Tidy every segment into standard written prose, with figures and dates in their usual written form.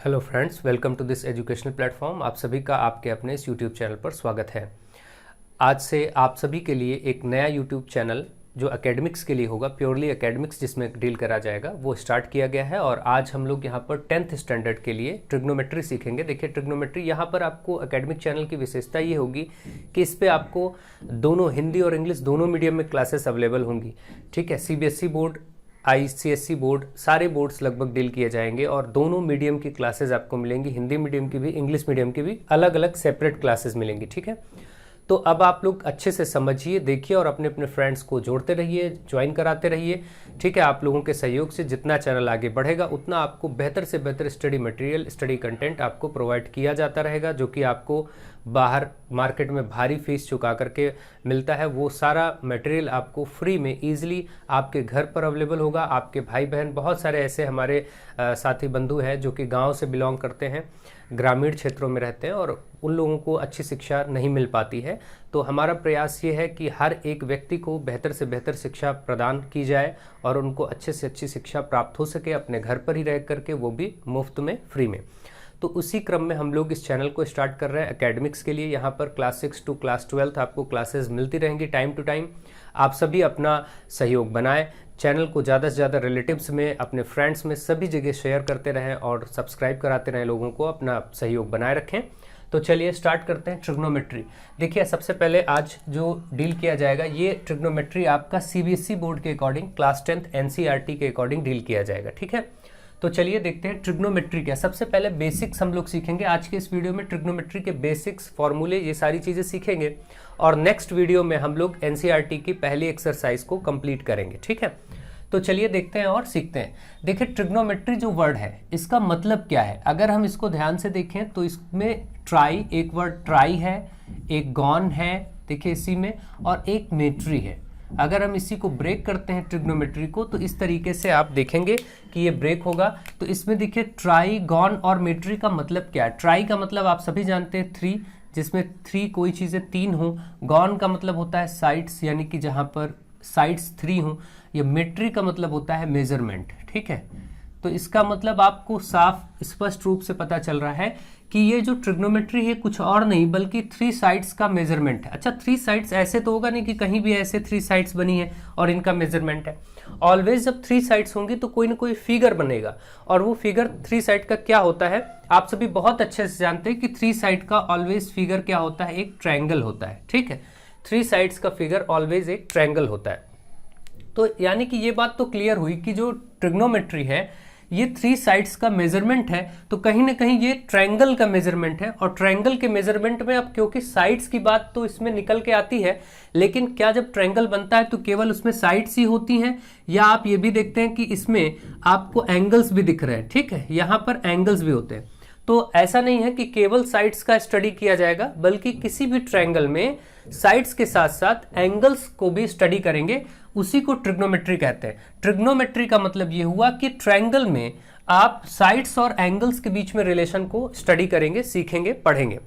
Hello friends, welcome to this educational platform. आप सभी का आपके अपने इस यूट्यूब चैनल पर स्वागत है। आज से आप सभी के लिए एक नया यूट्यूब चैनल जो एकेडमिक्स के लिए होगा, प्योरली एकेडमिक्स, जिसमें डील करा जाएगा, वो स्टार्ट किया गया है। और आज हम लोग यहाँ पर 10th स्टैंडर्ड के लिए ट्रिग्नोमेट्री सीखेंगे। देखिए, ट्रिग्नोमेट्री यहाँ पर आपको एकेडमिक चैनल की विशेषता ये होगी कि इस पर आपको दोनों हिंदी और इंग्लिश दोनों मीडियम में क्लासेस अवेलेबल होंगी। ठीक है, सीबीएसई बोर्ड, आईसीएसई बोर्ड, सारे बोर्ड्स लगभग डील किए जाएंगे और दोनों मीडियम की क्लासेस आपको मिलेंगी। हिंदी मीडियम की भी, इंग्लिश मीडियम की भी अलग अलग सेपरेट क्लासेस मिलेंगी। ठीक है, तो अब आप लोग अच्छे से समझिए, देखिए और अपने अपने फ्रेंड्स को जोड़ते रहिए, ज्वाइन कराते रहिए। ठीक है, आप लोगों के सहयोग से जितना चैनल आगे बढ़ेगा उतना आपको बेहतर से बेहतर स्टडी मटेरियल, स्टडी कंटेंट आपको प्रोवाइड किया जाता रहेगा, जो कि आपको बाहर मार्केट में भारी फीस चुका करके मिलता है। वो सारा मटेरियल आपको फ्री में ईजिली आपके घर पर अवेलेबल होगा। आपके भाई बहन, बहुत सारे ऐसे हमारे साथी बंधु हैं जो कि गांव से बिलोंग करते हैं, ग्रामीण क्षेत्रों में रहते हैं और उन लोगों को अच्छी शिक्षा नहीं मिल पाती है। तो हमारा प्रयास ये है कि हर एक व्यक्ति को बेहतर से बेहतर शिक्षा प्रदान की जाए और उनको अच्छे से अच्छी शिक्षा प्राप्त हो सके, अपने घर पर ही रह करके, वो भी मुफ्त में, फ्री में। तो उसी क्रम में हम लोग इस चैनल को स्टार्ट कर रहे हैं एकेडमिक्स के लिए। यहाँ पर क्लास 6 टू क्लास 12 आपको क्लासेस मिलती रहेंगी टाइम टू टाइम। आप सभी अपना सहयोग बनाएं, चैनल को ज़्यादा से ज़्यादा रिलेटिव्स में, अपने फ्रेंड्स में, सभी जगह शेयर करते रहें और सब्सक्राइब कराते रहें, लोगों को अपना सहयोग बनाए रखें। तो चलिए स्टार्ट करते हैं ट्रिग्नोमेट्री। देखिए, सबसे पहले आज जो डील किया जाएगा, ये ट्रिग्नोमेट्री आपका सीबीएसई बोर्ड के अकॉर्डिंग, क्लास 10th एनसीईआरटी के अकॉर्डिंग डील किया जाएगा। ठीक है, तो चलिए देखते हैं ट्रिग्नोमेट्री क्या। सबसे पहले बेसिक्स हम लोग सीखेंगे आज के इस वीडियो में। ट्रिग्नोमेट्री के बेसिक्स, फॉर्मूले, ये सारी चीज़ें सीखेंगे और नेक्स्ट वीडियो में हम लोग एनसीईआरटी की पहली एक्सरसाइज को कंप्लीट करेंगे। ठीक है, तो चलिए देखते हैं और सीखते हैं। देखिए, ट्रिग्नोमेट्री जो वर्ड है, इसका मतलब क्या है? अगर हम इसको ध्यान से देखें तो इसमें ट्राई, एक वर्ड ट्राई है, एक गॉन है, देखिए इसी में, और एक मेट्री है। अगर हम इसी को ब्रेक करते हैं ट्रिग्नोमेट्री को, तो इस तरीके से आप देखेंगे कि ये ब्रेक होगा। तो इसमें देखिए ट्राई, गॉन और मेट्री का मतलब क्या है? ट्राई का मतलब आप सभी जानते हैं 3, जिसमें 3 कोई चीज़ें 3 हो। गॉन का मतलब होता है साइड्स, यानी कि जहाँ पर साइड्स 3 हो। ये मेट्री का मतलब होता है मेजरमेंट। ठीक है, तो इसका मतलब आपको साफ स्पष्ट रूप से पता चल रहा है कि ये जो ट्रिग्नोमेट्री है कुछ और नहीं बल्कि 3 साइड्स का मेजरमेंट है। अच्छा, 3 साइड्स ऐसे तो होगा नहीं कि कहीं भी ऐसे 3 साइड्स बनी है और इनका मेजरमेंट है। ऑलवेज जब 3 साइड्स होंगी तो कोई ना कोई फिगर बनेगा, और वो फिगर 3 साइड का क्या होता है आप सभी बहुत अच्छे से जानते हैं कि 3 साइड का ऑलवेज फिगर क्या होता है? एक ट्रायंगल होता है। ठीक है, 3 साइड्स का फिगर ऑलवेज एक ट्रायंगल होता है। तो यानी कि ये बात तो क्लियर हुई कि जो ट्रिग्नोमेट्री है ये 3 साइड्स का मेजरमेंट है, तो कहीं ना कहीं ये ट्रायंगल का मेजरमेंट है। और ट्रायंगल के मेजरमेंट में अब क्योंकि साइड्स की बात तो इसमें निकल के आती है, लेकिन क्या जब ट्रायंगल बनता है तो केवल उसमें साइड्स ही होती हैं, या आप ये भी देखते हैं कि इसमें आपको एंगल्स भी दिख रहे हैं? ठीक है, यहाँ पर एंगल्स भी होते हैं। तो ऐसा नहीं है कि केवल साइड्स का स्टडी किया जाएगा, बल्कि किसी भी ट्रायंगल में साइड्स के साथ साथ एंगल्स को भी स्टडी करेंगे। उसी को ट्रिग्नोमेट्री कहते हैं। ट्रिग्नोमेट्री का मतलब ये हुआ कि ट्रायंगल में आप साइड्स और एंगल्स के बीच में रिलेशन को स्टडी करेंगे, सीखेंगे, पढ़ेंगे।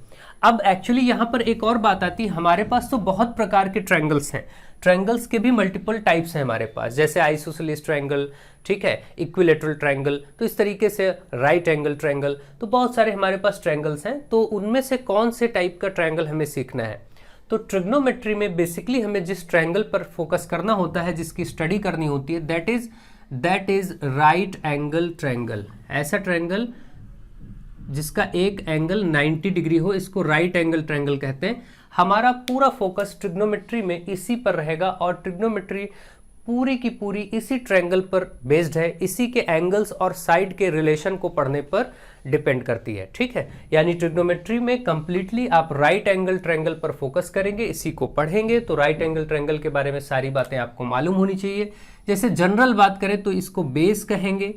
अब एक्चुअली यहाँ पर एक और बात आती है, हमारे पास तो बहुत प्रकार के ट्रायंगल्स हैं। ट्रायंगल्स के भी मल्टीपल टाइप्स हैं हमारे पास, जैसे आइसोसेलेस ट्रायंगल, ठीक है, इक्विलेटरल ट्रायंगल, तो इस तरीके से राइट एंगल ट्रायंगल, तो बहुत सारे हमारे पास ट्रायंगल्स हैं। तो उनमें से कौन से टाइप का ट्रायंगल हमें सीखना है? तो ट्रिग्नोमेट्री में बेसिकली हमें जिस ट्रायंगल पर फोकस करना होता है, जिसकी स्टडी करनी होती है, that is right angle triangle. ऐसा ट्रायंगल जिसका एक एंगल 90 डिग्री हो, इसको राइट एंगल ट्रायंगल कहते हैं। हमारा पूरा फोकस ट्रिग्नोमेट्री में इसी पर रहेगा और ट्रिग्नोमेट्री पूरी की पूरी इसी ट्रायंगल पर बेस्ड है, इसी के एंगल्स और साइड के रिलेशन को पढ़ने पर डिपेंड करती है। ठीक है, यानी ट्रिग्नोमेट्री में कंप्लीटली आप राइट एंगल ट्रायंगल पर फोकस करेंगे, इसी को पढ़ेंगे। तो राइट एंगल ट्रायंगल के बारे में सारी बातें आपको मालूम होनी चाहिए। जैसे जनरल बात करें तो इसको बेस कहेंगे।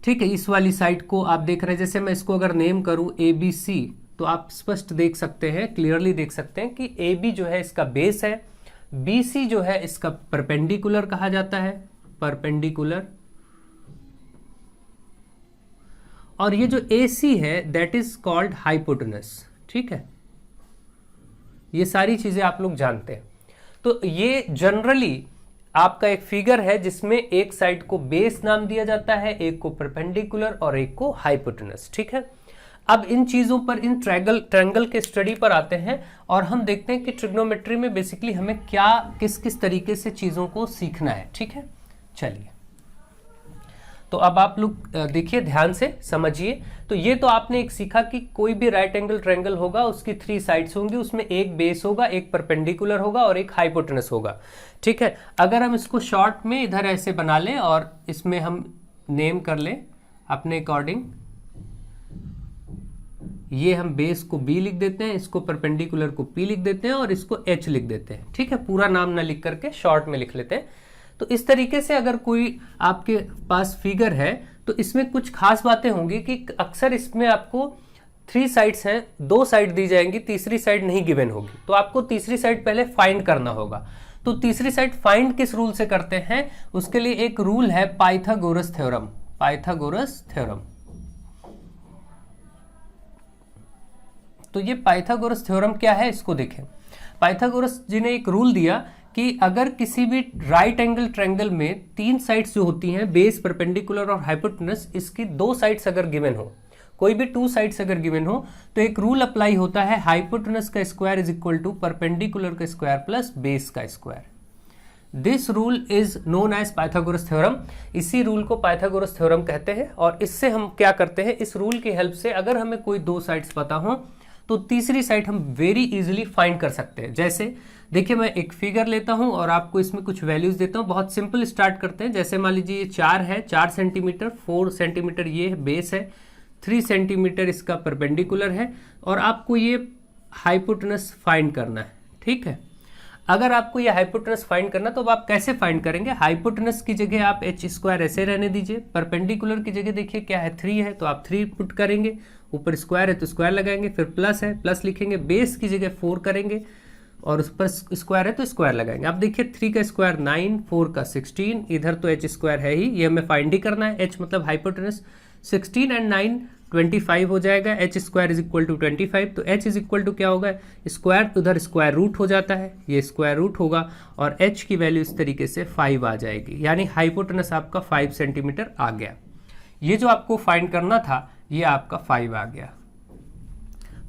ठीक है, इस वाली साइड को आप देख रहे हैं, जैसे मैं इसको अगर नेम करूं ABC, तो आप स्पष्ट देख सकते हैं, क्लियरली देख सकते हैं कि AB जो है इसका बेस है, BC जो है इसका परपेंडिकुलर कहा जाता है, परपेंडिकुलर, और ये जो AC है दैट इज कॉल्ड हाइपोटेनस। ठीक है, ये सारी चीजें आप लोग जानते हैं। तो ये जनरली आपका एक फिगर है जिसमें एक साइड को बेस नाम दिया जाता है, एक को परपेंडिकुलर और एक को हाइपोटेनस। ठीक है, अब इन चीजों पर, इन ट्रायंगल के स्टडी पर आते हैं और हम देखते हैं कि ट्रिग्नोमेट्री में बेसिकली हमें क्या किस किस तरीके से चीजों को सीखना है। ठीक है, चलिए तो अब आप लोग देखिए, ध्यान से समझिए। तो ये तो आपने एक सीखा कि कोई भी राइट एंगल ट्रायंगल होगा, उसकी 3 साइड्स होंगी, उसमें एक बेस होगा, एक परपेंडिकुलर होगा और एक हाइपोटेनस होगा। ठीक है, अगर हम इसको शॉर्ट में इधर ऐसे बना लें और इसमें हम नेम कर लें अपने अकॉर्डिंग, ये हम बेस को B लिख देते हैं, इसको परपेंडिकुलर को P लिख देते हैं और इसको H लिख देते हैं। ठीक है, पूरा नाम ना लिख करके शॉर्ट में लिख लेते हैं। तो इस तरीके से अगर कोई आपके पास फिगर है तो इसमें कुछ खास बातें होंगी कि अक्सर इसमें आपको 3 साइड्स हैं, 2 साइड दी जाएंगी, तीसरी साइड नहीं गिवन होगी, तो आपको तीसरी साइड पहले फाइंड करना होगा। तो तीसरी साइड फाइंड किस रूल से करते हैं, उसके लिए एक रूल है पाइथागोरस थ्योरम। पाइथागोरस थ्योरम, तो ये पाइथागोरस थ्योरम क्या है इसको देखें। पाइथागोरस जी ने एक रूल दिया कि अगर किसी भी राइट एंगल ट्रायंगल में 3 साइड्स जो होती हैं, बेस, परपेंडिकुलर और हाइपोटेनस, इसकी 2 साइड्स अगर गिवन हो, कोई भी 2 साइड्स अगर गिवन हो, तो एक रूल अप्लाई होता है, हाइपोटेनस का square is equal to perpendicular का स्क्वायर प्लस बेस का square. This rule is known as Pythagoras theorem. इसी रूल को पाइथागोरस थ्योरम कहते हैं। और इससे हम क्या करते हैं, इस रूल की हेल्प से अगर हमें कोई 2 साइड्स पता हो तो तीसरी साइड हम वेरी इजीली फाइंड कर सकते हैं। जैसे देखिए, मैं एक फिगर लेता हूं और आपको इसमें कुछ वैल्यूज देता हूं। बहुत सिंपल स्टार्ट करते हैं। जैसे मान लीजिए ये 4 है, 4 सेंटीमीटर, 4 सेंटीमीटर ये बेस है, 3 सेंटीमीटर इसका परपेंडिकुलर है और आपको ये हाइपोटेनस फाइंड करना है। ठीक है, अगर आपको ये हाइपोटेनस फाइंड करना तो अब आप कैसे फाइंड करेंगे, हाइपोटेनस की जगह आप h स्क्वायर ऐसे रहने दीजिए, परपेंडिकुलर की जगह देखिए क्या है 3 है तो आप 3 पुट करेंगे, ऊपर स्क्वायर है तो स्क्वायर लगाएंगे, फिर प्लस है प्लस लिखेंगे, बेस की जगह 4 करेंगे और उस पर स्क्वायर है तो स्क्वायर लगाएंगे। अब देखिए 3 का स्क्वायर 9, 4 का 16, इधर तो h स्क्वायर है ही, ये हमें फाइंड ही करना है। h मतलब हाइपोटेनस, 16 एंड 9 25 हो जाएगा, h square is equal to 25। तो h इज इक्वल टू क्या होगा, स्क्वायर उधर स्क्वायर रूट हो जाता है, ये स्क्वायर रूट होगा और h की वैल्यू इस तरीके से 5 आ जाएगी, यानी हाइपोटेनस आपका 5 सेंटीमीटर आ गया। ये जो आपको फाइंड करना था ये आपका 5 आ गया।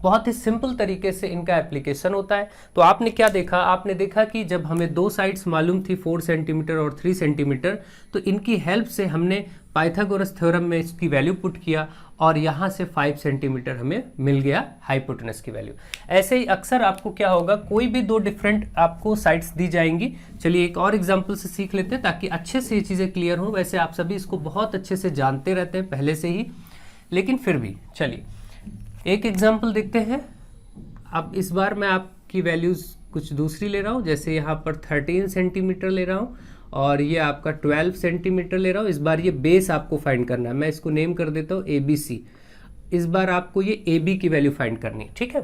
बहुत ही सिंपल तरीके से इनका एप्लीकेशन होता है। तो आपने क्या देखा, आपने देखा कि जब हमें 2 साइड्स मालूम थी 4 सेंटीमीटर और 3 सेंटीमीटर, तो इनकी हेल्प से हमने पाइथागोरस थ्योरम में इसकी वैल्यू पुट किया और यहाँ से 5 सेंटीमीटर हमें मिल गया हाइपोटेनस की वैल्यू। ऐसे ही अक्सर आपको क्या होगा, कोई भी 2 डिफरेंट आपको साइड्स दी जाएंगी। चलिए एक और एग्जाम्पल से सीख लेते हैं ताकि अच्छे से ये चीज़ें क्लियर हों। वैसे आप सभी इसको बहुत अच्छे से जानते रहते हैं पहले से ही, लेकिन फिर भी चलिए एक एग्जाम्पल देखते हैं। अब इस बार मैं आपकी वैल्यूज़ कुछ दूसरी ले रहा हूँ, जैसे यहाँ पर 13 सेंटीमीटर ले रहा हूँ और ये आपका 12 सेंटीमीटर ले रहा हूँ। इस बार ये बेस आपको फाइंड करना है, मैं इसको नेम कर देता हूँ ABC। इस बार आपको ये AB की वैल्यू फाइंड करनी है। ठीक है,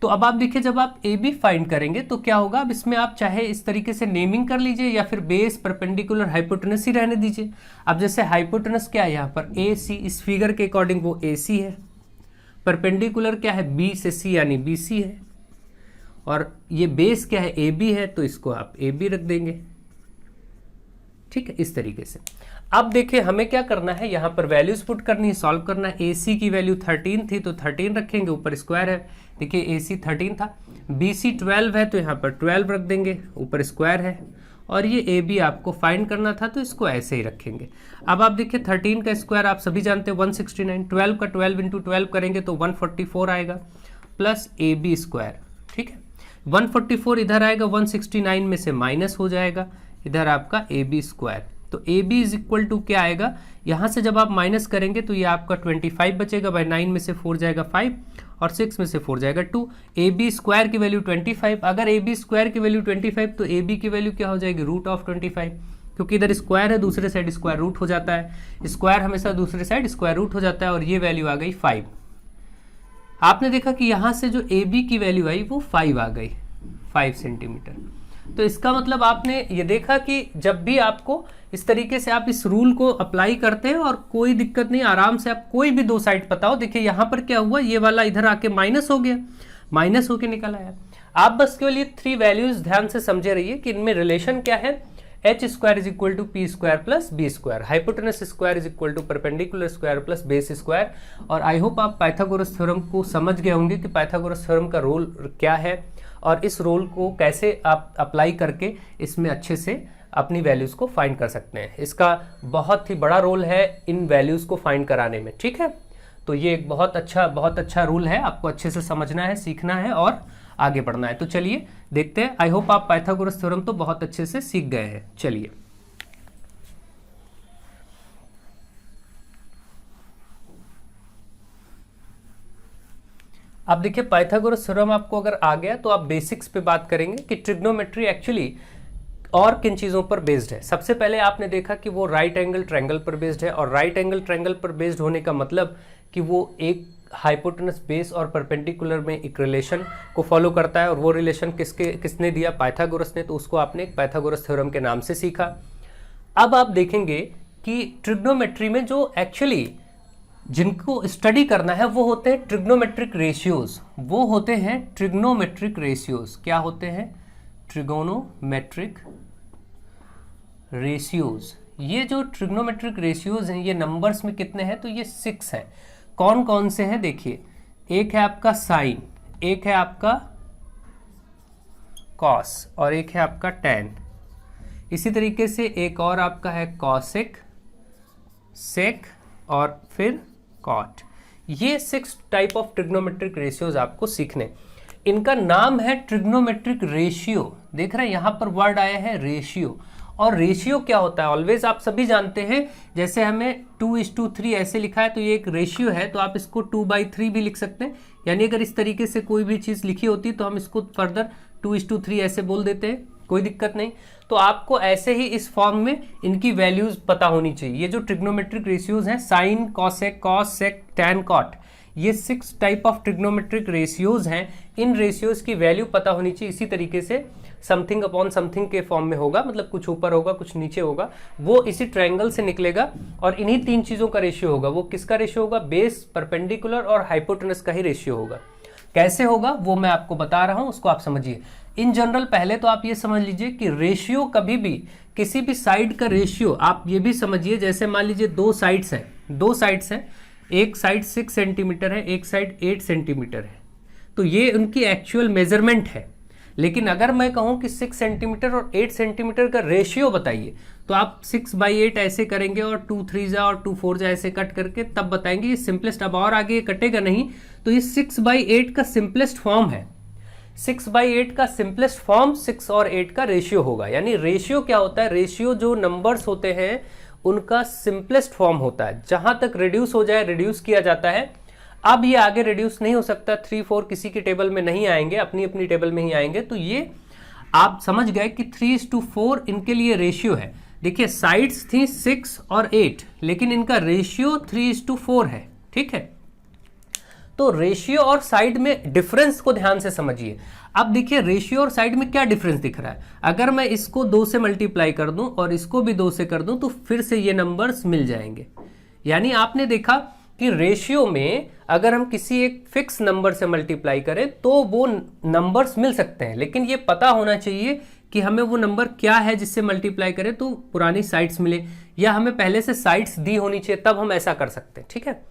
तो अब आप देखिए जब आप AB फाइंड करेंगे तो क्या होगा, अब इसमें आप चाहे इस तरीके से नेमिंग कर लीजिए या फिर बेस, परपेंडिकुलर, हाइपोटेनस ही रहने दीजिए। अब जैसे हाइपोटेनस क्या है यहाँ पर AC, इस फिगर के अकॉर्डिंग वो AC है, परपेंडिकुलर क्या है B से C यानी BC है, और ये बेस क्या है AB है तो इसको आप AB रख देंगे। ठीक है, इस तरीके से। अब देखिए हमें क्या करना है, यहाँ पर वैल्यूज पुट करनी है, सॉल्व करना है। AC की वैल्यू 13 थी तो 13 रखेंगे, ऊपर स्क्वायर है। देखिए AC 13 था, BC 12 है तो यहाँ पर 12 रख देंगे, ऊपर स्क्वायर है, और ये AB आपको फाइंड करना था तो इसको ऐसे ही रखेंगे। अब आप देखिए 13 का स्क्वायर आप सभी जानते हैं 169, 12 का 12 इंटू 12 करेंगे तो 144 आएगा, प्लस AB स्क्वायर। ठीक है, 144 इधर आएगा, 169 में से माइनस हो जाएगा, इधर आपका AB स्क्वायर। तो AB इज इक्वल टू क्या आएगा, यहाँ से जब आप माइनस करेंगे तो ये आपका 25 बचेगा, भाई 9 में से 4 जाएगा 5 और 6 में से 4 जाएगा 2। AB स्क्वायर की वैल्यू 25, अगर AB स्क्वायर की वैल्यू 25 तो AB की वैल्यू क्या हो जाएगी, रूट ऑफ 25, क्योंकि इधर स्क्वायर है दूसरे साइड स्क्वायर रूट हो जाता है, स्क्वायर हमेशा दूसरे साइड स्क्वायर रूट हो जाता है, और ये वैल्यू आ गई 5। आपने देखा कि यहाँ से जो AB की वैल्यू आई वो 5 आ गई, 5 सेंटीमीटर। तो इसका मतलब आपने ये देखा कि जब भी आपको इस तरीके से आप इस रूल को अप्लाई करते हैं और कोई दिक्कत नहीं, आराम से आप कोई भी 2 साइड पता हो। देखिए यहाँ पर क्या हुआ, ये वाला इधर आके माइनस हो गया, माइनस होके निकल आया। आप बस केवल ये 3 वैल्यूज ध्यान से समझे रहिए कि इनमें रिलेशन क्या है। H square is equal to p square plus b square, hypotenuse square is equal to perpendicular square plus base square. और आई होप आप पाइथागोरस थ्योरम को समझ गए होंगे कि पाइथागोरस थ्योरम का रोल क्या है और इस रोल को कैसे आप अप्लाई करके इसमें अच्छे से अपनी वैल्यूज़ को फाइंड कर सकते हैं। इसका बहुत ही बड़ा रोल है इन वैल्यूज़ को फाइंड कराने में, ठीक है। तो ये एक बहुत अच्छा रूल है, आपको अच्छे से समझना है, सीखना है और आगे बढ़ना है। तो चलिए देखते हैं। आई होप आप पाइथागोरस थ्योरम तो बहुत अच्छे से सीख गए हैं। चलिए अब देखिए, पाइथागोरस थ्योरम आपको अगर आ गया तो आप बेसिक्स पे बात करेंगे कि ट्रिग्नोमेट्री एक्चुअली और किन चीज़ों पर बेस्ड है। सबसे पहले आपने देखा कि वो राइट एंगल ट्रायंगल पर बेस्ड है, और राइट एंगल ट्रायंगल पर बेस्ड होने का मतलब कि वो एक हाइपोटेनस बेस और परपेंडिकुलर में एक रिलेशन को फॉलो करता है, और वो रिलेशन किसने दिया? पाइथागोरस ने। तो उसको आपने एक पाइथागोरस थ्योरम के नाम से सीखा। अब आप देखेंगे कि ट्रिग्नोमेट्री में जो एक्चुअली जिनको स्टडी करना है वो होते हैं ट्रिग्नोमेट्रिक रेशियोज। वो होते हैं ट्रिग्नोमेट्रिक रेशियोज। क्या होते हैं? Trigonometric ratios. ये जो ट्रिग्नोमेट्रिक रेशियोज हैं ये नंबर्स में कितने हैं? तो ये 6 हैं। कौन कौन से हैं? देखिए, एक है आपका साइन, एक है आपका कॉस और एक है आपका टैन। इसी तरीके से एक और आपका है कॉसेक, सेक और फिर कॉट। ये 6 टाइप ऑफ ट्रिग्नोमेट्रिक रेशियोज आपको सीखने। इनका नाम है ट्रिग्नोमेट्रिक रेशियो। देख रहे हैं यहां पर वर्ड आया है रेशियो। और रेशियो क्या होता है? ऑलवेज आप सभी जानते हैं, जैसे हमें 2:3 ऐसे लिखा है तो ये एक रेशियो है, तो आप इसको 2/3 भी लिख सकते हैं। यानी अगर इस तरीके से कोई भी चीज़ लिखी होती है तो हम इसको फर्दर 2:3 ऐसे बोल देते हैं, कोई दिक्कत नहीं। तो आपको ऐसे ही इस फॉर्म में इनकी वैल्यूज पता होनी चाहिए। ये जो ट्रिग्नोमेट्रिक रेशियोज हैं, साइन, कॉसेक, कॉस, सेक, टैन, कॉट, ये 6 टाइप ऑफ ट्रिग्नोमेट्रिक रेशियोज हैं। इन रेशियोज की वैल्यू पता होनी चाहिए। इसी तरीके से समथिंग अपॉन समथिंग के फॉर्म में होगा, मतलब कुछ ऊपर होगा कुछ नीचे होगा, वो इसी ट्रायंगल से निकलेगा। और इन्हीं 3 चीज़ों का रेशियो होगा। वो किसका रेशियो होगा? बेस, परपेंडिकुलर और हाइपोटेनस का ही रेशियो होगा। कैसे होगा वो मैं आपको बता रहा हूं, उसको आप समझिए। इन जनरल पहले तो आप ये समझ लीजिए कि रेशियो कभी भी किसी भी साइड का रेशियो आप ये भी समझिए, जैसे मान लीजिए 2 साइड्स हैं, एक साइड 6 सेंटीमीटर है, एक साइड 8 सेंटीमीटर है, तो ये उनकी एक्चुअल मेजरमेंट है। लेकिन अगर मैं कहूं कि 6 सेंटीमीटर और 8 सेंटीमीटर का रेशियो बताइए, तो आप 6/8 ऐसे करेंगे और 2 3 और 2 4 ऐसे कट करके तब बताएंगे ये सिंपलेस्ट। अब और आगे कटेगा नहीं, तो ये 6/8 का सिंपलेस्ट फॉर्म है। 6/8 का सिंपलेस्ट फॉर्म 6 और 8 का रेशियो होगा। यानी रेशियो क्या होता है? रेशियो जो नंबर्स होते हैं उनका सिंपलेस्ट फॉर्म होता है। जहां तक रिड्यूस हो जाए रिड्यूस किया जाता है। अब ये आगे रिड्यूस नहीं हो सकता, 3 4 किसी की टेबल में नहीं आएंगे, अपनी अपनी टेबल में ही आएंगे। तो ये आप समझ गए कि 3:4 इनके लिए रेशियो है। देखिए साइड्स थी 6 और 8, लेकिन इनका रेशियो 3:4 है, ठीक है। तो रेशियो और साइड में डिफरेंस को ध्यान से समझिए। अब देखिए रेशियो और साइड में क्या डिफरेंस दिख रहा है। अगर मैं इसको 2 से मल्टीप्लाई कर दूं और इसको भी 2 से कर दूं तो फिर से ये नंबर्स मिल जाएंगे। यानी आपने देखा कि रेशियो में अगर हम किसी एक फिक्स नंबर से मल्टीप्लाई करें तो वो नंबर्स मिल सकते हैं, लेकिन ये पता होना चाहिए कि हमें वो नंबर क्या है जिससे मल्टीप्लाई करें तो पुरानी साइड्स मिले, या हमें पहले से साइड्स दी होनी चाहिए, तब हम ऐसा कर सकते हैं, ठीक है।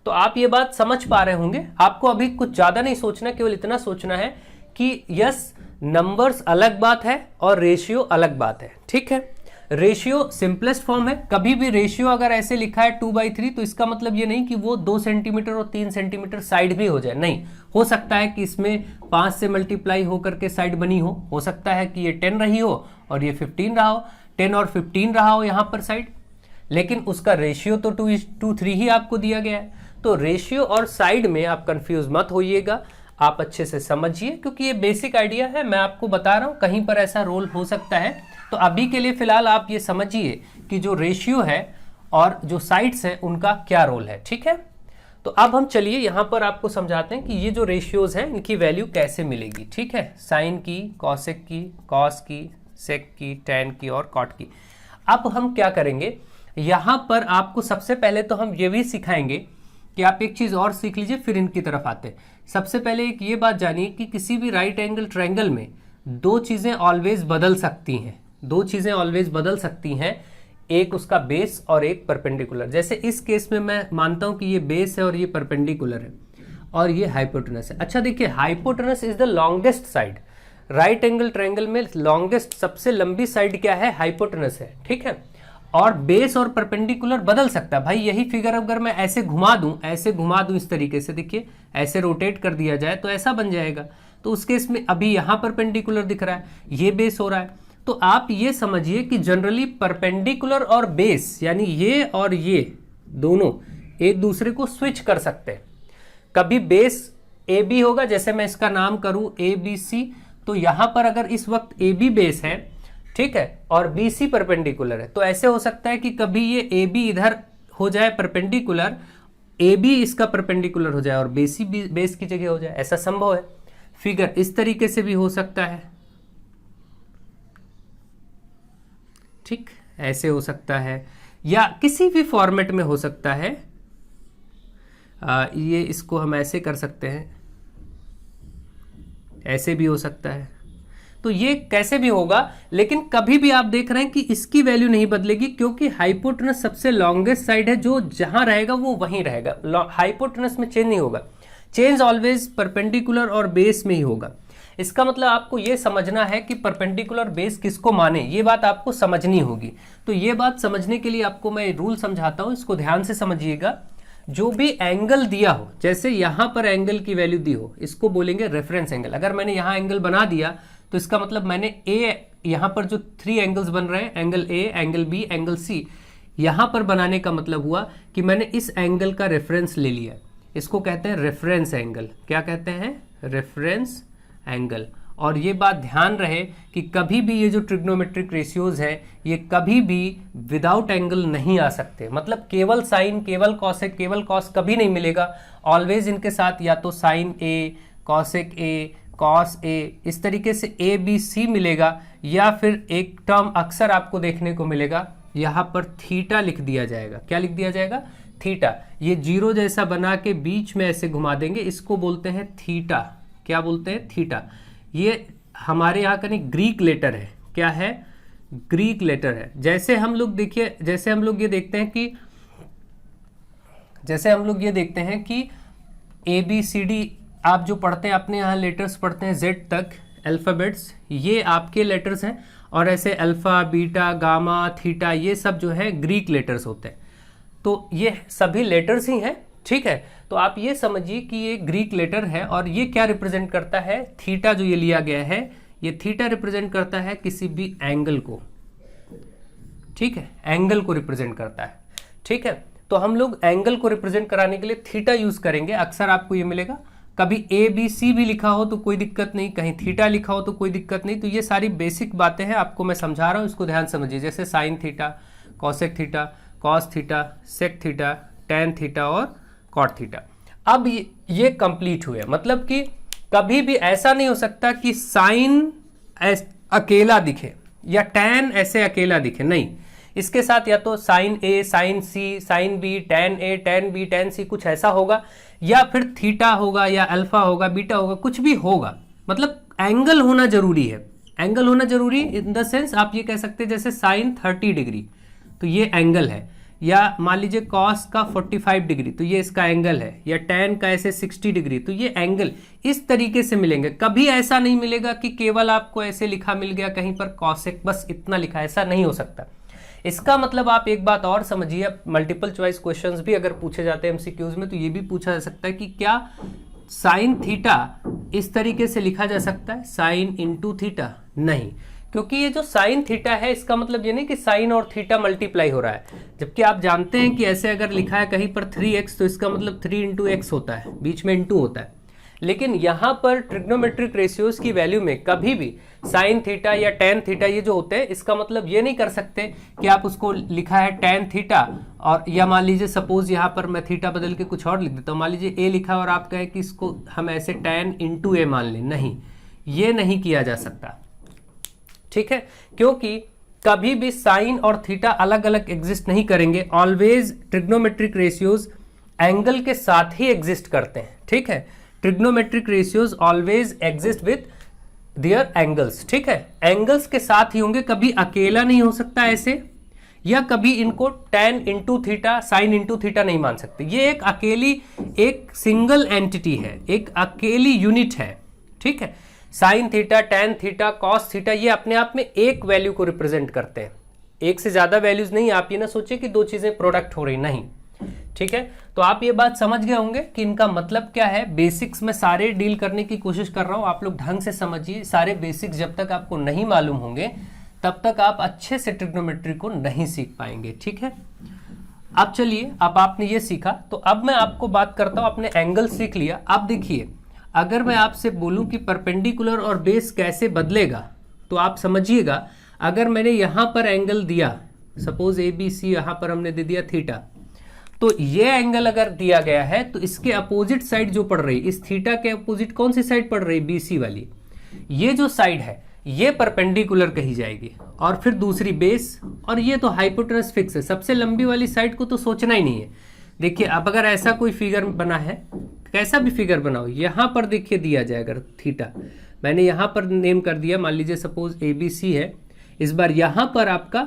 तो आप ये बात समझ पा रहे होंगे। आपको अभी कुछ ज्यादा नहीं सोचना, केवल इतना सोचना है कि यस नंबर्स अलग बात है और रेशियो अलग बात है, ठीक है। रेशियो सिंपलेस्ट फॉर्म है। कभी भी रेशियो अगर ऐसे लिखा है 2/3 तो इसका मतलब ये नहीं कि वो 2 सेंटीमीटर और 3 सेंटीमीटर साइड भी हो जाए, नहीं। हो सकता है कि इसमें 5 से मल्टीप्लाई होकर के साइड बनी हो सकता है कि ये 10 रही हो और ये 15 रहा हो, 10 और 15 रहा हो यहाँ पर साइड, लेकिन उसका रेशियो तो 2:3 ही आपको दिया गया है। तो रेशियो और साइड में आप कंफ्यूज मत होइएगा, आप अच्छे से समझिए, क्योंकि ये बेसिक आइडिया है, मैं आपको बता रहा हूँ, कहीं पर ऐसा रोल हो सकता है। तो अभी के लिए फिलहाल आप ये समझिए कि जो रेशियो है और जो साइड्स है उनका क्या रोल है, ठीक है। तो अब हम चलिए यहाँ पर आपको समझाते हैं कि ये जो रेशियोज हैं इनकी वैल्यू कैसे मिलेगी, ठीक है। साइन की, कॉसेक की, कॉस की, सेक की, टैन की और कॉट की। अब हम क्या करेंगे, यहाँ पर आपको सबसे पहले तो हम ये भी सिखाएंगे कि आप एक चीज और सीख लीजिए, फिर इनकी तरफ आते हैं। सबसे पहले एक ये बात जानिए कि किसी भी राइट एंगल ट्रायंगल में 2 चीजें ऑलवेज बदल सकती हैं। दो चीजें ऑलवेज बदल सकती हैं, एक उसका बेस और एक परपेंडिकुलर। जैसे इस केस में मैं मानता हूं कि ये बेस है और ये परपेंडिकुलर है और ये हाइपोटेनस है। अच्छा देखिए, hypotenuse is the longest side. Right angle triangle में लॉन्गेस्ट सबसे लंबी साइड क्या है? हाइपोटेनस है, ठीक है। और बेस और परपेंडिकुलर बदल सकता है भाई। यही फिगर अगर मैं ऐसे घुमा दूं इस तरीके से, देखिए ऐसे रोटेट कर दिया जाए तो ऐसा बन जाएगा। तो उस केस में अभी यहां परपेंडिकुलर दिख रहा है, ये बेस हो रहा है। तो आप ये समझिए कि जनरली परपेंडिकुलर और बेस यानी ये और ये दोनों एक दूसरे को स्विच कर सकते हैं। कभी बेस ए बी होगा, जैसे मैं इसका नाम करूं ए बी सी, तो यहां पर अगर इस वक्त ए बी बेस है, ठीक है, और बी सी परपेंडिकुलर है, तो ऐसे हो सकता है कि कभी ये ए बी इधर हो जाए परपेंडिकुलर, ए बी इसका परपेंडिकुलर हो जाए और बेसी बेस की जगह हो जाए। ऐसा संभव है। फिगर इस तरीके से भी हो सकता है, ठीक, ऐसे हो सकता है या किसी भी फॉर्मेट में हो सकता है। ये इसको हम ऐसे कर सकते हैं, ऐसे भी हो सकता है। तो ये कैसे भी होगा, लेकिन कभी भी आप देख रहे हैं कि इसकी वैल्यू नहीं बदलेगी, क्योंकि हाइपोटेनस सबसे लॉन्गेस्ट साइड है, जो जहां रहेगा वो वहीं रहेगा। हाइपोटेनस में चेंज नहीं होगा, चेंज ऑलवेज परपेंडिकुलर और बेस में ही होगा। इसका मतलब आपको ये समझना है कि परपेंडिकुलर बेस किसको माने, ये बात आपको समझनी होगी। तो ये बात समझने के लिए आपको मैं रूल समझाता हूं, इसको ध्यान से समझिएगा। जो भी एंगल दिया हो, जैसे यहां पर एंगल की वैल्यू दी हो, इसको बोलेंगे रेफरेंस एंगल। अगर मैंने यहां एंगल बना दिया तो इसका मतलब मैंने ए, यहां पर जो 3 एंगल्स बन रहे हैं, angle A, angle B, angle C, यहां पर बनाने का मतलब हुआ कि मैंने इस एंगल का रेफरेंस ले लिया। इसको कहते हैं रेफरेंस एंगल। क्या कहते हैं? Reference angle. और ये बात ध्यान रहे कि कभी भी ये जो ट्रिग्नोमेट्रिक रेशियोज है, ये कभी भी विदाउट एंगल नहीं आ सकते। मतलब केवल साइन, केवल कॉसेक, केवल कॉस कभी नहीं मिलेगा। ऑलवेज इनके साथ या तो sine A, cosec A, cos A, इस तरीके से ए बी सी मिलेगा, या फिर एक टर्म अक्सर आपको देखने को मिलेगा, यहां पर थीटा लिख दिया जाएगा। क्या लिख दिया जाएगा? थीटा। ये जीरो जैसा बना के बीच में ऐसे घुमा देंगे, इसको बोलते हैं थीटा। क्या बोलते हैं? थीटा। ये हमारे यहाँ का नहीं, ग्रीक लेटर है। क्या है? ग्रीक लेटर है। जैसे हम लोग देखिए, जैसे हम लोग ये देखते हैं कि ए बी सी डी आप जो पढ़ते हैं अपने यहाँ लेटर्स पढ़ते हैं जेड तक अल्फ़ाबेट्स, ये आपके लेटर्स हैं। और ऐसे अल्फ़ा, बीटा, गामा, थीटा, ये सब जो है ग्रीक लेटर्स होते हैं। तो ये सभी लेटर्स ही हैं, ठीक है। तो आप ये समझिए कि ये ग्रीक लेटर है और ये क्या रिप्रेजेंट करता है? थीटा जो ये लिया गया है, ये थीटा रिप्रेजेंट करता है किसी भी एंगल को, ठीक है, एंगल को रिप्रेजेंट करता है, ठीक है। तो हम लोग एंगल को रिप्रेजेंट कराने के लिए थीटा यूज करेंगे। अक्सर आपको ये मिलेगा, कभी ए बी सी भी लिखा हो तो कोई दिक्कत नहीं, कहीं थीटा लिखा हो तो कोई दिक्कत नहीं। तो ये सारी बेसिक बातें हैं, आपको मैं समझा रहा हूँ, इसको ध्यान समझिए। जैसे sine theta, cosec theta, cos theta, sec theta, tan theta और कॉट थीटा। अब ये कंप्लीट हुए। मतलब कि कभी भी ऐसा नहीं हो सकता कि साइन अकेला दिखे या टैन ऐसे अकेला दिखे, नहीं। इसके साथ या तो sine A, sign C, sine B, tan A, tan B, tan सी, कुछ ऐसा होगा, या फिर थीटा होगा, या अल्फा होगा, बीटा होगा, कुछ भी होगा। मतलब एंगल होना जरूरी है। एंगल होना जरूरी इन द सेंस आप ये कह सकते हैं जैसे साइन 30 डिग्री तो ये एंगल है, या मान लीजिए कॉस का 45 डिग्री तो ये इसका एंगल है, या टैन का ऐसे 60 डिग्री तो ये एंगल। इस तरीके से मिलेंगे। कभी ऐसा नहीं मिलेगा कि केवल आपको ऐसे लिखा मिल गया कहीं पर कॉसेक बस इतना लिखा, ऐसा नहीं हो सकता। इसका मतलब आप एक बात और समझिए, मल्टीपल चॉइस क्वेश्चंस भी अगर पूछे जाते हैं एमसीक्यूज में तो ये भी पूछा जा सकता है कि क्या साइन थीटा इस तरीके से लिखा जा सकता है, साइन इंटू थीटा? नहीं, क्योंकि ये जो साइन थीटा है इसका मतलब ये नहीं कि साइन और थीटा मल्टीप्लाई हो रहा है। जबकि आप जानते हैं कि ऐसे अगर लिखा है कहीं पर 3x तो इसका मतलब 3 इंटू एक्स होता है, बीच में इंटू होता है। लेकिन यहाँ पर ट्रिग्नोमेट्रिक रेशियोज की वैल्यू में कभी भी साइन थीटा या टैन थीटा ये जो होते हैं, इसका मतलब ये नहीं कर सकते कि आप उसको लिखा है टैन थीटा और, या मान लीजिए सपोज यहाँ पर मैं थीटा बदल के कुछ और लिख देता हूँ, मान लीजिए ए लिखा और आप कहें कि इसको हम ऐसे टैन इंटू ए मान लें। नहीं, ये नहीं किया जा सकता, ठीक है, क्योंकि कभी भी साइन और थीटा अलग अलग एग्जिस्ट नहीं करेंगे। ऑलवेज ट्रिग्नोमेट्रिक रेशियोज एंगल के साथ ही एग्जिस्ट करते हैं, ठीक है। Trigonometric ratios always exist with their angles, ठीक है, एंगल्स के साथ ही होंगे, कभी अकेला नहीं हो सकता ऐसे, या कभी इनको tan into theta sine into theta नहीं मान सकते। ये एक अकेली, एक सिंगल एंटिटी है, एक अकेली यूनिट है, ठीक है। Sine theta, tan theta, cos theta, ये अपने आप में एक वैल्यू को रिप्रेजेंट करते हैं, एक से ज्यादा वैल्यूज नहीं। आप ये ना सोचिए कि दो चीजें प्रोडक्ट हो रही, नहीं, ठीक है। तो आप ये बात समझ गए होंगे कि इनका मतलब क्या है। बेसिक्स में सारे डील करने की कोशिश कर रहा हूं, आप लोग ढंग से समझिए। सारे बेसिक्स जब तक आपको नहीं मालूम होंगे तब तक आप अच्छे से ट्रिग्नोमेट्री को नहीं सीख पाएंगे, ठीक है। अब चलिए, अब आपने ये सीखा तो अब मैं आपको बात करता हूं, आपने एंगल सीख लिया। अब देखिए, अगर मैं आपसे बोलूं कि परपेंडिकुलर और बेस कैसे बदलेगा, तो आप समझिएगा, अगर मैंने यहां पर एंगल दिया, सपोज ए बी सी, यहां पर हमने दे दिया थीटा, तो ये एंगल अगर दिया गया है तो इसके अपोजिट साइड जो पड़ रही, इस थीटा के अपोजिट कौन सी साइड पड़ रही, बी सी वाली, ये जो साइड है ये परपेंडिकुलर कही जाएगी, और फिर दूसरी बेस, और ये तो हाइपोटेनस फिक्स है। सबसे लंबी वाली साइड को तो सोचना ही नहीं है। देखिए, अब अगर ऐसा कोई फिगर बना है, कैसा भी फिगर बनाओ, यहां पर देखिए दिया जाए अगर थीटा, मैंने यहां पर नेम कर दिया, मान लीजिए सपोज ए बी सी है, इस बार यहां पर आपका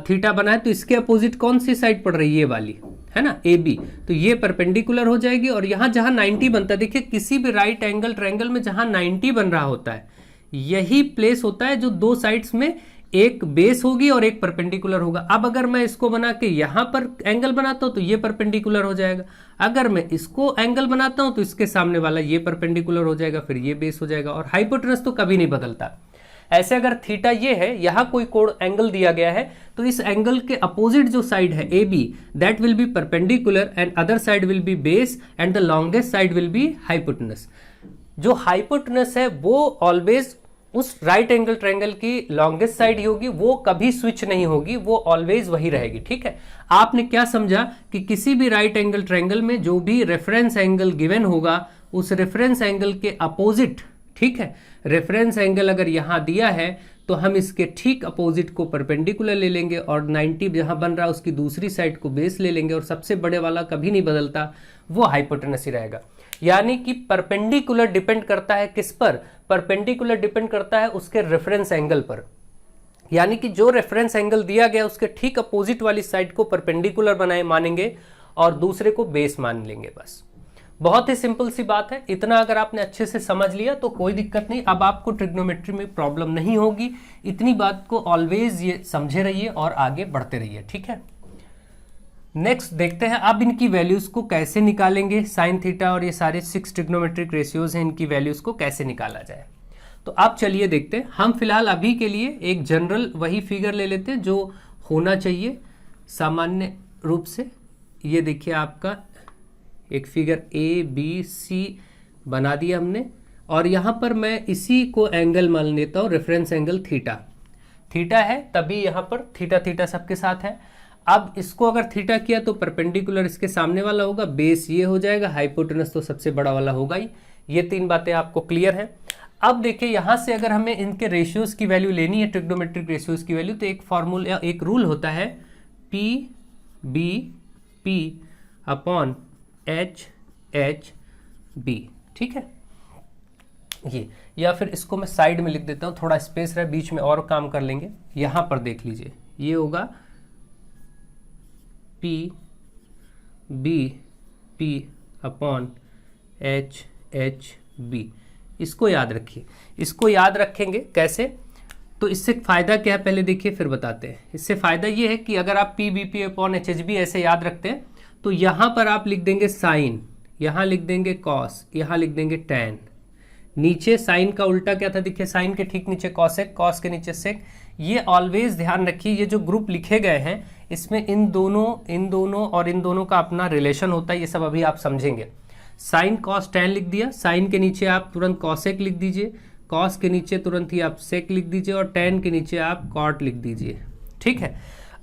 थीटा बना है, तो इसके अपोजिट कौन सी साइड पड़ रही है, ये वाली है ना, ए बी, तो ये परपेंडिकुलर हो जाएगी। और यहां जहां 90 बनता है, देखिए किसी भी राइट एंगल ट्रायंगल में जहां 90 बन रहा होता है, यही प्लेस होता है जो दो साइड्स में एक बेस होगी और एक परपेंडिकुलर होगा। अब अगर मैं इसको बना के यहां पर एंगल बनाता हूं तो ये परपेंडिकुलर हो जाएगा, अगर मैं इसको एंगल बनाता हूं तो इसके सामने वाला ये परपेंडिकुलर हो जाएगा, फिर ये बेस हो जाएगा। और हाइपोटेनस तो कभी नहीं बदलता। ऐसे अगर थीटा ये है, यहां कोई कोण एंगल दिया गया है, तो इस एंगल के अपोजिट जो साइड है A B, that will be perpendicular and other side will be base and the longest side will be hypotenuse. जो हाइपोटेनस है वो ऑलवेज उस राइट एंगल ट्रायंगल की लॉन्गेस्ट साइड ही होगी, वो कभी स्विच नहीं होगी, वो ऑलवेज वही रहेगी, ठीक है। आपने क्या समझा कि किसी भी राइट एंगल ट्रायंगल में जो भी रेफरेंस एंगल गिवन होगा, उस रेफरेंस एंगल के अपोजिट, ठीक है, रेफरेंस एंगल अगर यहां दिया है तो हम इसके ठीक अपोजिट को परपेंडिकुलर ले लेंगे, और 90 जहां बन रहा है उसकी दूसरी साइड को बेस ले लेंगे, और सबसे बड़े वाला कभी नहीं बदलता, वो हाइपोटेनस ही रहेगा। यानी कि परपेंडिकुलर डिपेंड करता है किस पर, परपेंडिकुलर डिपेंड करता है उसके रेफरेंस एंगल पर। यानी कि जो रेफरेंस एंगल दिया गया उसके ठीक अपोजिट वाली साइड को परपेंडिकुलर बनाए मानेंगे और दूसरे को बेस मान लेंगे, बस। बहुत ही सिंपल सी बात है। इतना अगर आपने अच्छे से समझ लिया तो कोई दिक्कत नहीं, अब आपको ट्रिग्नोमेट्री में प्रॉब्लम नहीं होगी। इतनी बात को ऑलवेज ये समझे रहिए और आगे बढ़ते रहिए, ठीक है। नेक्स्ट देखते हैं अब इनकी वैल्यूज को कैसे निकालेंगे। साइन थीटा और ये सारे 6 ट्रिग्नोमेट्रिक रेशियोज हैं, इनकी वैल्यूज को कैसे निकाला जाए। तो आप चलिए देखते हैं। हम फिलहाल अभी के लिए एक जनरल वही फिगर ले लेते हैं जो होना चाहिए सामान्य रूप से। ये देखिए आपका एक फिगर ए बी सी बना दिया हमने, और यहाँ पर मैं इसी को एंगल मान लेता हूँ, रेफरेंस एंगल थीटा। थीटा है तभी यहाँ पर थीटा थीटा सबके साथ है। अब इसको अगर थीटा किया तो परपेंडिकुलर इसके सामने वाला होगा, बेस ये हो जाएगा, हाइपोटेनस तो सबसे बड़ा वाला होगा ही। ये 3 बातें आपको क्लियर है। अब देखिए यहाँ से अगर हमें इनके रेशियोज की वैल्यू लेनी है, ट्रिग्नोमेट्रिक रेशियोज की वैल्यू, तो एक फॉर्मूला, एक रूल होता है p b p upon h h b, ठीक है ये। या फिर इसको मैं साइड में लिख देता हूँ, थोड़ा स्पेस रहे बीच में और काम कर लेंगे। यहाँ पर देख लीजिए ये होगा p b p upon h h b. इसको याद रखिए। इसको याद रखेंगे कैसे, तो इससे फ़ायदा क्या है पहले देखिए फिर बताते हैं। इससे फ़ायदा ये है कि अगर आप p b p upon h h b ऐसे याद रखते हैं तो यहाँ पर आप लिख देंगे साइन, यहाँ लिख देंगे कॉस, यहाँ लिख देंगे टैन। नीचे साइन का उल्टा क्या था, देखिए साइन के ठीक नीचे कॉसेक, कॉस के नीचे सेक। ये ऑलवेज ध्यान रखिए, ये जो ग्रुप लिखे गए हैं इसमें इन दोनों और इन दोनों का अपना रिलेशन होता है, ये सब अभी आप समझेंगे। साइन कॉस टैन लिख दिया, साइन के नीचे आप तुरंत कॉसेक लिख दीजिए, कॉस के नीचे तुरंत ही आप सेक लिख दीजिए, और टैन के नीचे आप कॉट लिख दीजिए, ठीक है।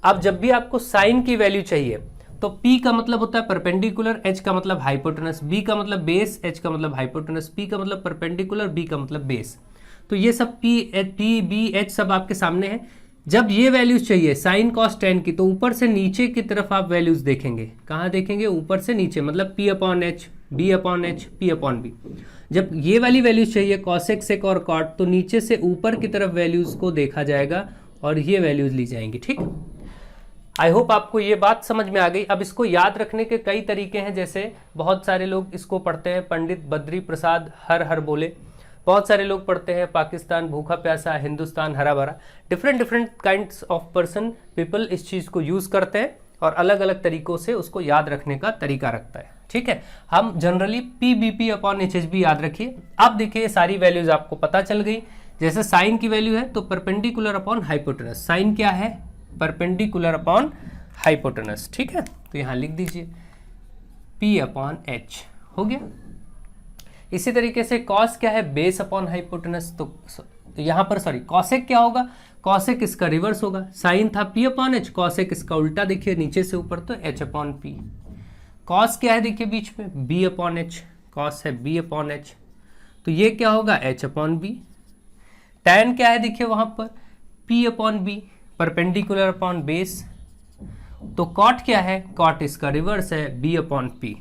अब जब भी आपको साइन की वैल्यू चाहिए तो P का मतलब होता है परपेंडिकुलर, H का मतलब हाइपोटेनस, B का मतलब बेस, H का मतलब हाइपोटेनस, P का मतलब परपेंडिकुलर, B का मतलब बेस। तो ये सब P B H सब आपके सामने है। जब ये वैल्यूज चाहिए साइन कॉस टैन की, तो ऊपर से नीचे की तरफ आप वैल्यूज देखेंगे। कहाँ देखेंगे, ऊपर से नीचे, मतलब P upon H b upon h, p upon b. जब ये वाली वैल्यूज चाहिए कॉसेक सेक और कॉट, तो नीचे से ऊपर की तरफ वैल्यूज को देखा जाएगा और ये वैल्यूज ली जाएंगी। ठीक, आई होप आपको ये बात समझ में आ गई। अब इसको याद रखने के कई तरीके हैं, जैसे बहुत सारे लोग इसको पढ़ते हैं पंडित बद्री प्रसाद हर हर बोले, बहुत सारे लोग पढ़ते हैं पाकिस्तान भूखा प्यासा, हिंदुस्तान हरा भरा। Different kinds of person people इस चीज़ को यूज़ करते हैं और अलग अलग तरीकों से उसको याद रखने का तरीका रखता है। ठीक है, हम generally p b p upon h h b याद रखिए। अब देखिए सारी वैल्यूज आपको पता चल गई। जैसे साइन की वैल्यू है तो परपेंडिकुलर अपॉन हाइपोटेनस, साइन क्या है, परपेंडिकुलर अपॉन हाइपोटेनस। ठीक है, तो यहां लिख दीजिए P अपॉन एच, हो गया। इसी तरीके से कॉस क्या है, बेस अपॉन हाइपोटेनस, तो यहां पर सॉरी कॉसेक क्या होगा, कॉसेक इसका रिवर्स होगा। साइन था P अपॉन एच, कॉसेक इसका उल्टा, देखिए नीचे से ऊपर तो H अपॉन P। कॉस क्या है देखिए बीच में B अपॉन एच, कॉस है B अपॉन एच, तो ये क्या होगा H अपॉन बी। टैन क्या है देखिए वहां पर P upon b, perpendicular upon base, तो कॉट क्या है, कॉट इसका रिवर्स है B अपॉन P।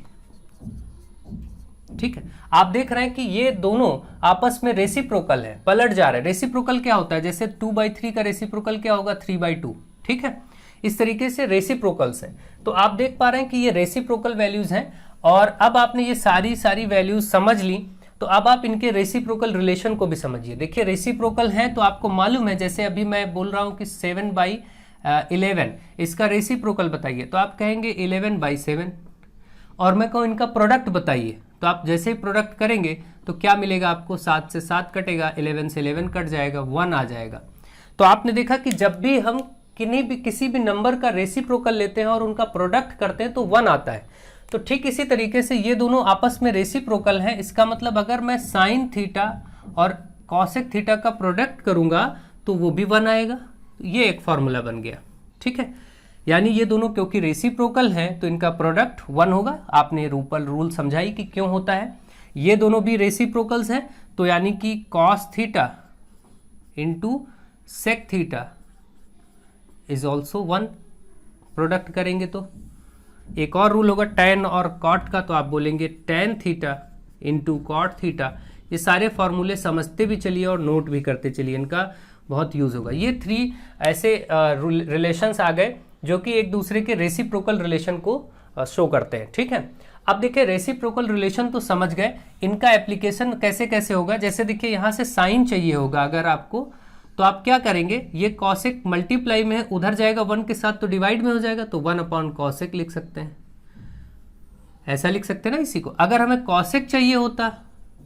ठीक है, आप देख रहे हैं कि ये दोनों आपस में रेसिप्रोकल है, पलट जा रहे हैं। रेसिप्रोकल क्या होता है, जैसे 2/3 का रेसिप्रोकल क्या होगा 3/2। ठीक है, इस तरीके से रेसिप्रोकल्स है। तो आप देख पा रहे हैं कि ये रेसिप्रोकल वैल्यूज हैं। और अब आपने ये सारी वैल्यूज समझ ली, तो अब आप इनके रेसिप्रोकल रिलेशन को भी समझिए। देखिए रेसिप्रोकल है तो आपको मालूम है, जैसे अभी मैं बोल रहा हूं कि 7/11 इसका रेसिप्रोकल बताइए, तो आप कहेंगे 11/7। और मैं कहूँ इनका प्रोडक्ट बताइए, तो आप जैसे ही प्रोडक्ट करेंगे तो क्या मिलेगा आपको, 7 से 7 कटेगा, 11 से 11 कट जाएगा, 1 आ जाएगा। तो आपने देखा कि जब भी हम किसी भी नंबर का रेसिप्रोकल लेते हैं और उनका प्रोडक्ट करते हैं तो 1 आता है। तो ठीक इसी तरीके से ये दोनों आपस में रेसिप्रोकल हैं। इसका मतलब अगर मैं साइन थीटा और कॉसेक थीटा का प्रोडक्ट करूंगा तो वो भी 1 आएगा। ये एक फॉर्मूला बन गया। ठीक है, यानी ये दोनों क्योंकि रेसिप्रोकल हैं तो इनका प्रोडक्ट 1 होगा। आपने रूल समझाई कि क्यों होता है। ये दोनों भी रेसिप्रोकल्स हैं, तो यानी कि cos theta into sec theta is also 1, product करेंगे तो। एक और रूल होगा टैन और कॉट का, तो आप बोलेंगे tan theta into cot theta. ये सारे फॉर्मूले समझते भी चलिए और नोट भी करते चलिए, इनका बहुत यूज होगा। ये 3 ऐसे रिलेशंस आ गए जो कि एक दूसरे के रेसिप्रोकल रिलेशन को शो करते हैं। ठीक है, अब देखिए रेसिप्रोकल रिलेशन तो समझ गए, इनका एप्लीकेशन कैसे कैसे होगा। जैसे देखिए यहाँ से साइन चाहिए होगा अगर आपको, तो आप क्या करेंगे, ये कॉसेक मल्टीप्लाई में उधर जाएगा 1 के साथ तो डिवाइड में हो जाएगा, तो 1 अपॉन कॉसेक लिख सकते हैं, ऐसा लिख सकते हैं ना इसी को। अगर हमें कॉसेक चाहिए होता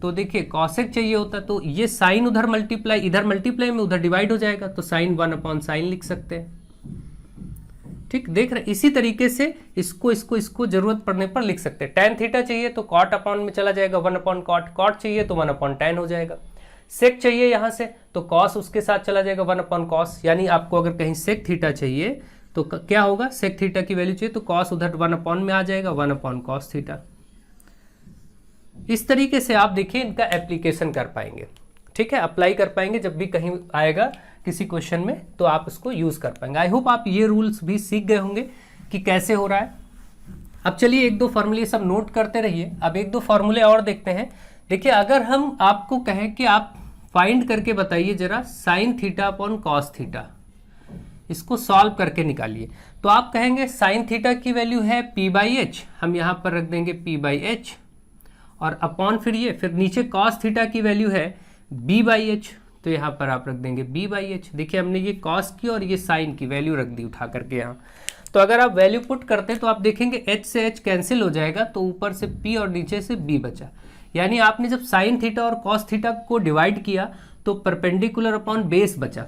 तो देखिए कॉसेक चाहिए होता तो ये साइन उधर मल्टीप्लाई, इधर मल्टीप्लाई में उधर डिवाइड हो जाएगा, तो साइन 1 अपॉन साइन लिख सकते हैं। ठीक, देख रहे इसी तरीके से इसको जरूरत पड़ने पर लिख सकते हैं। टैन थीटा चाहिए तो कॉट अपॉन में चला जाएगा 1 अपॉन कॉट, कॉट चाहिए तो 1 अपॉन टैन हो जाएगा। सेक चाहिए यहाँ से तो कॉस उसके साथ चला जाएगा 1 अपॉन कॉस, यानी आपको अगर कहीं सेक थीटा चाहिए तो क्या होगा, सेक थीटा की वैल्यू चाहिए तो कॉस उधर 1 अपॉन में आ जाएगा, 1 अपॉन कॉस थीटा। इस तरीके से आप देखिए इनका एप्लीकेशन कर पाएंगे। ठीक है, अप्लाई कर पाएंगे जब भी कहीं आएगा किसी क्वेश्चन में, तो आप उसको यूज कर पाएंगे। आई होप आप ये रूल्स भी सीख गए होंगे कि कैसे हो रहा है। अब चलिए 1-2 फॉर्मूले सब नोट करते रहिए। अब 1-2 फॉर्मूले और देखते हैं। देखिए अगर हम आपको कहें कि आप फाइंड करके बताइए जरा sine theta upon cos theta, इसको सॉल्व करके निकालिए, तो आप कहेंगे साइन थीटा की वैल्यू है P/H, हम यहाँ पर रख देंगे P/H, और अपॉन फिर नीचे कॉस थीटा की वैल्यू है B/H, तो यहाँ पर आप रख देंगे B/H। देखिए हमने ये कॉस की और ये साइन की वैल्यू रख दी उठा करके यहाँ। तो अगर आप वैल्यू पुट करते हैं तो आप देखेंगे H से H कैंसिल हो जाएगा, तो ऊपर से P और नीचे से B बचा। यानी आपने जब साइन थीटा और कॉस थीटा को डिवाइड किया तो परपेंडिकुलर अपॉन बेस बचा।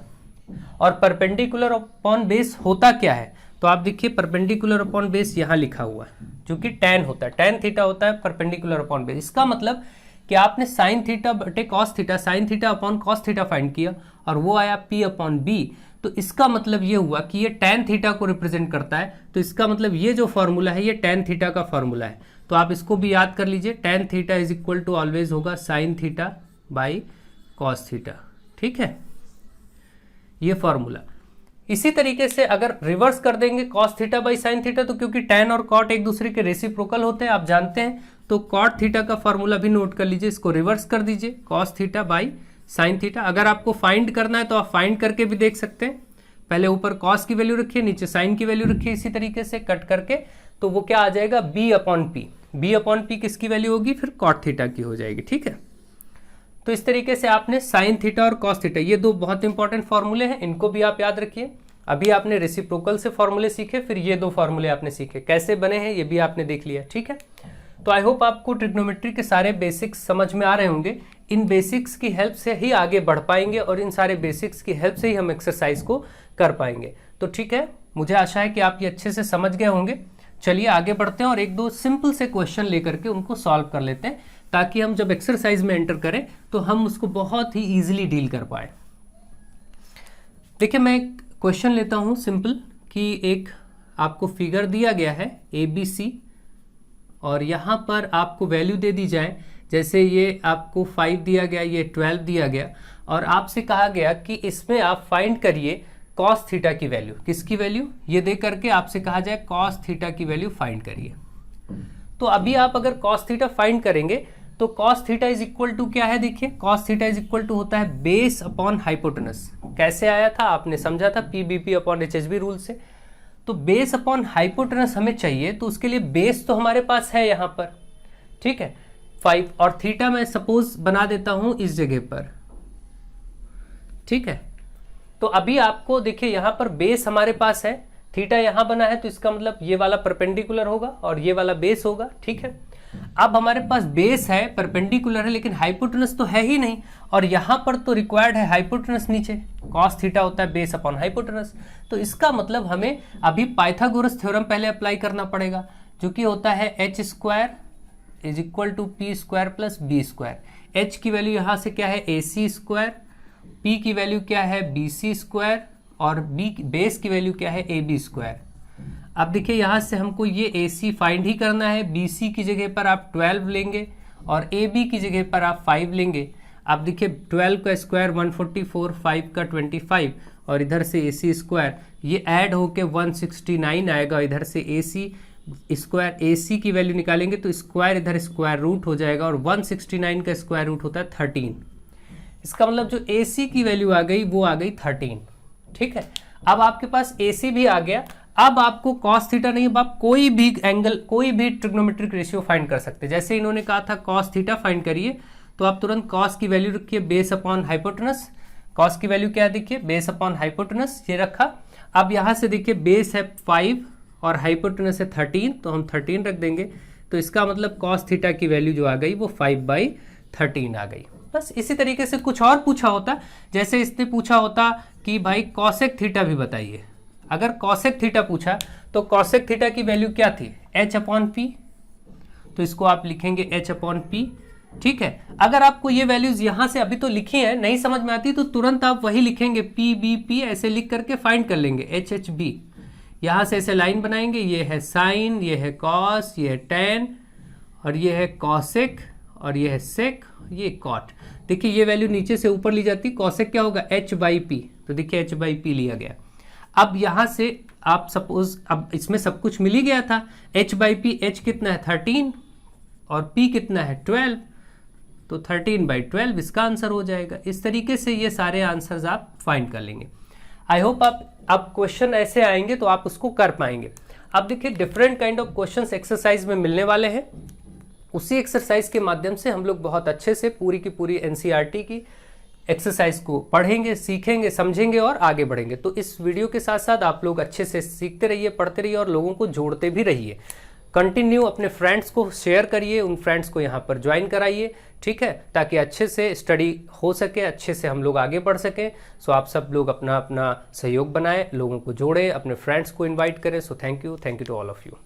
और परपेंडिकुलर अपॉन बेस होता क्या है, तो आप देखिए परपेंडिकुलर अपॉन बेस यहाँ लिखा हुआ है, जो कि टैन होता है, टैन थीटा होता है परपेंडिकुलर अपॉन बेस। इसका मतलब कि आपने साइन थीटा बटे cos theta, sine theta upon cos theta find किया और वो आया P अपॉन B, तो इसका मतलब ये हुआ कि ये टैन थीटा को रिप्रेजेंट करता है। तो इसका मतलब ये जो फॉर्मूला है ये टैन थीटा का फॉर्मूला है, तो आप इसको भी याद कर लीजिए। Tan theta is equal to always होगा sine theta by cos theta. ठीक है, ये फॉर्मूला। इसी तरीके से अगर रिवर्स कर देंगे cos theta by sine theta, तो क्योंकि टैन और कॉट एक दूसरे के रेसिप्रोकल होते हैं आप जानते हैं, तो कॉट थीटा का फॉर्मूला भी नोट कर लीजिए, इसको रिवर्स कर दीजिए, cos theta by sine theta. अगर आपको फाइंड करना है तो आप फाइंड करके भी देख सकते हैं, पहले ऊपर कॉस की वैल्यू रखिए, नीचे साइन की वैल्यू रखिए, इसी तरीके से कट करके, तो वो क्या आ जाएगा, b upon p. B upon p किसकी वैल्यू होगी, फिर कॉट थीटा की हो जाएगी, ठीक है। तो इस तरीके से आपने साइन थीटा और कॉस थीटा, ये दो बहुत इंपॉर्टेंट फॉर्मूले हैं, इनको भी आप याद रखिए। अभी आपने रेसिप्रोकल से फॉर्मूले सीखे, फिर ये दो फॉर्मूले आपने सीखे, कैसे बने हैं ये भी आपने देख लिया, ठीक है। तो आई होप आपको ट्रिग्नोमेट्री के सारे बेसिक्स समझ में आ रहे होंगे। इन बेसिक्स की हेल्प से ही आगे बढ़ पाएंगे और इन सारे बेसिक्स की हेल्प से ही हम एक्सरसाइज को कर पाएंगे। तो ठीक है, मुझे आशा है कि आप ये अच्छे से समझ गए होंगे। चलिए आगे बढ़ते हैं और एक दो सिंपल से क्वेश्चन लेकर के उनको सॉल्व कर लेते हैं, ताकि हम जब एक्सरसाइज में एंटर करें तो हम उसको बहुत ही ईजिली डील कर पाए। देखिए मैं एक क्वेश्चन लेता हूं सिंपल, कि एक आपको फिगर दिया गया है ABC और यहाँ पर आपको वैल्यू दे दी जाए, जैसे ये आपको 5 दिया गया, ये 12 दिया गया, और आपसे कहा गया कि इसमें आप फाइंड करिए कॉस थीटा की वैल्यू। किसकी वैल्यू, ये दे करके आपसे कहा जाए कॉस थीटा की वैल्यू फाइंड करिए। तो अभी आप अगर कॉस थीटा फाइंड करेंगे तो cos theta is equal to क्या है, देखिए cos theta is equal to होता है बेस अपॉन हाइपोटेनस। कैसे आया था आपने समझा था, PBP अपॉन HHB रूल से। तो बेस अपॉन हाइपोटेनस हमें चाहिए, तो उसके लिए बेस तो हमारे पास है यहाँ पर, ठीक है 5, और थीटा मैं सपोज बना देता हूं इस जगह पर, ठीक है। तो अभी आपको देखिए यहाँ पर बेस हमारे पास है, थीटा यहाँ बना है, तो इसका मतलब ये वाला परपेंडिकुलर होगा और ये वाला बेस होगा, ठीक है। अब हमारे पास बेस है, परपेंडिकुलर है, लेकिन हाइपोटेनस तो है ही नहीं, और यहाँ पर तो रिक्वायर्ड है हाइपोटेनस नीचे। कॉस थीटा होता है बेस अपॉन हाइपोटेनस, तो इसका मतलब हमें अभी पाइथागोरस थ्योरम पहले अप्लाई करना पड़ेगा, जो कि होता है h square is equal to p square plus b square. h की वैल्यू यहाँ से क्या है, AC स्क्वायर, p की वैल्यू क्या है, BC स्क्वायर, और b बेस की वैल्यू क्या है, AB स्क्वायर। अब देखिए यहाँ से हमको ये AC फाइंड ही करना है, BC की जगह पर आप 12 लेंगे और AB की जगह पर आप 5 लेंगे। अब देखिए 12 का स्क्वायर 144, 5 का 25, और इधर से AC स्क्वायर, ये ऐड होके 169 आएगा, इधर से AC स्क्वायर, AC की वैल्यू निकालेंगे तो स्क्वायर इधर स्क्वायर रूट हो जाएगा, और 169 का स्क्वायर रूट होता है 13। इसका मतलब जो AC की वैल्यू आ गई वो आ गई 13, ठीक है। अब आपके पास AC भी आ गया, अब आपको कॉस थीटा नहीं, अब आप कोई भी एंगल, कोई भी ट्रिग्नोमेट्रिक रेशियो फाइंड कर सकते हैं। जैसे इन्होंने कहा था कॉस थीटा फाइंड करिए, तो आप तुरंत कॉस की वैल्यू रखिए बेस अपॉन हाइपोटेनस। कॉस की वैल्यू क्या है, देखिए बेस अपॉन हाइपोटेनस, ये रखा। अब यहाँ से देखिए बेस है 5 और हाइपोटेनस है 13, तो हम 13 रख देंगे, तो इसका मतलब कॉस थीटा की वैल्यू जो आ गई वो 5/13 आ गई। बस इसी तरीके से कुछ और पूछा होता, जैसे इसने पूछा होता कि भाई कॉसेक थीटा भी बताइए। अगर कॉसेक थीटा पूछा तो कॉसेक थीटा की वैल्यू क्या थी, h अपॉन पी, तो इसको आप लिखेंगे h अपॉन पी, ठीक है। अगर आपको ये वैल्यूज यहाँ से अभी तो लिखी है, नहीं समझ में आती तो तुरंत आप वही लिखेंगे PBP, ऐसे लिख करके फाइंड कर लेंगे HHB। यहाँ से ऐसे लाइन बनाएंगे, ये है साइन, ये है कॉस, ये है टेन, और ये है कॉसेक, और ये है सेक, ये कॉट। देखिए ये वैल्यू नीचे से ऊपर ली जाती, कॉसेक क्या होगा h/p, तो देखिए h/p लिया गया। अब यहाँ से आप सपोज, अब इसमें सब कुछ मिल ही गया था, h/p, h कितना है 13 और p कितना है 12, तो 13/12 इसका आंसर हो जाएगा। इस तरीके से ये सारे आंसर्स आप फाइंड कर लेंगे। आई होप आप क्वेश्चन ऐसे आएंगे तो आप उसको कर पाएंगे। अब देखिए different kind of questions exercise में मिलने वाले हैं, उसी एक्सरसाइज के माध्यम से हम लोग बहुत अच्छे से पूरी की पूरी NCERT की एक्सरसाइज को पढ़ेंगे, सीखेंगे, समझेंगे और आगे बढ़ेंगे। तो इस वीडियो के साथ साथ आप लोग अच्छे से सीखते रहिए, पढ़ते रहिए और लोगों को जोड़ते भी रहिए। कंटिन्यू अपने फ्रेंड्स को शेयर करिए, उन फ्रेंड्स को यहाँ पर ज्वाइन कराइए, ठीक है, ताकि अच्छे से स्टडी हो सके, अच्छे से हम लोग आगे बढ़ सकें। सो आप सब लोग अपना अपना सहयोग बनाएं, लोगों को जोड़ें, अपने फ्रेंड्स को इन्वाइट करें। So thank you to all of you.